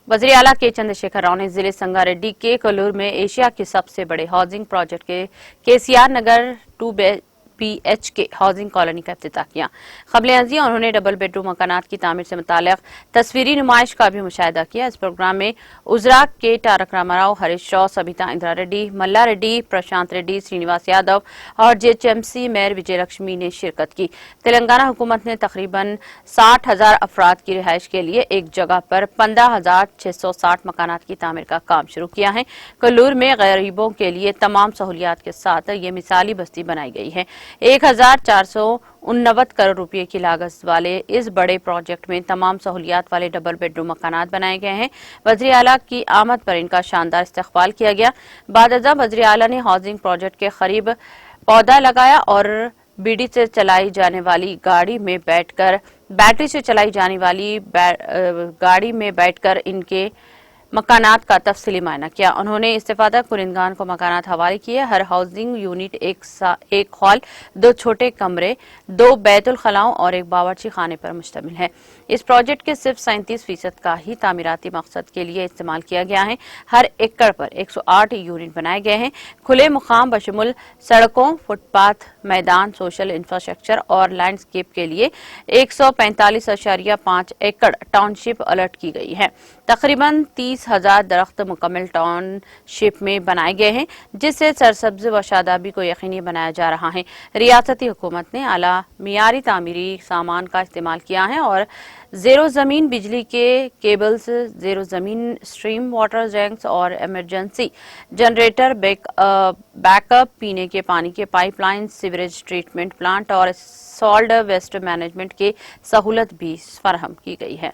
वज़ीर आला के चंद्रशेखर राव ने जिले संगारेड्डी के कोल्लूर में एशिया के सबसे बड़े हाउसिंग प्रोजेक्ट के केसीआर नगर 2BH के हाउसिंग कॉलोनी का इफ्तिताह किया। क़ब्ले अज़िया उन्होंने डबल बेडरूम मकानात की तामीर से मुताल्लिक़ तस्वीरी नुमाइश का भी मुशाहिदा किया। इस प्रोग्राम में उज़रा के तारक रामाराव, हरीश राव, सबिता इंदिरा रेड्डी, मल्ला रेड्डी, प्रशांत रेड्डी, श्रीनिवास यादव और JHMC मेयर विजयलक्ष्मी ने शिरकत की। तेलंगाना हुकूमत ने तकरीबन 60,000 अफराद की रिहाइश के लिए एक जगह पर 15,660 मकानात की तामीर का काम शुरू किया है। कोल्लूर में गरीबों के लिए तमाम सहूलियात के साथ ये मिसाली बस्ती बनाई गई है। 1,489 करोड़ रुपए की लागत वाले इस बड़े प्रोजेक्ट में तमाम सहूलियात वाले डबल बेडरूम मकानात बनाए गए हैं। वज़ीर आला की आमद पर इनका शानदार इस्तकबाल किया गया। बाद-अज़ा वज़ीर आला ने हाउसिंग प्रोजेक्ट के करीब पौधा लगाया और बीड़ी से चलाई जाने वाली गाड़ी में बैठकर बैटरी से चलाई जाने वाली गाड़ी में बैठकर इनके मकानात का तफसीली मायना किया। उन्होंने इस्तेफादा कुनिंदगान को मकानात हवाले किए। हर हाउसिंग यूनिट एक हॉल, 2 छोटे कमरे, 2 बैतुल खलाओं और 1 बावर्ची खाने पर मुश्तमिल है। इस प्रोजेक्ट के सिर्फ 37% का ही तामीराती मकसद के लिए इस्तेमाल किया गया है। हर एकड़ पर 108 यूनिट बनाए गए हैं। खुले मुकाम बशमुल सड़कों, फुटपाथ, मैदान, सोशल इंफ्रास्ट्रक्चर और लैंडस्केप के लिए 145.5 एकड़ टाउनशिप अलर्ट की गई है। तकरीबन 30,000 दरख्त मुकम्मल टाउनशिप में बनाए गए हैं, जिससे सरसब्ज व शादाबी को यकीनी बनाया जा रहा है। रियासती हुकूमत ने आला मियारी तामीरी सामान का इस्तेमाल किया है और ज़ेरो ज़मीन बिजली के केबल्स, ज़ेरो ज़मीन स्ट्रीम वाटर टैंक्स और इमरजेंसी जनरेटर, बैकअप पीने के पानी के पाइपलाइन, सीवरेज ट्रीटमेंट प्लांट और सॉल्ट वेस्ट मैनेजमेंट की सहूलत भी फराहम की गई है।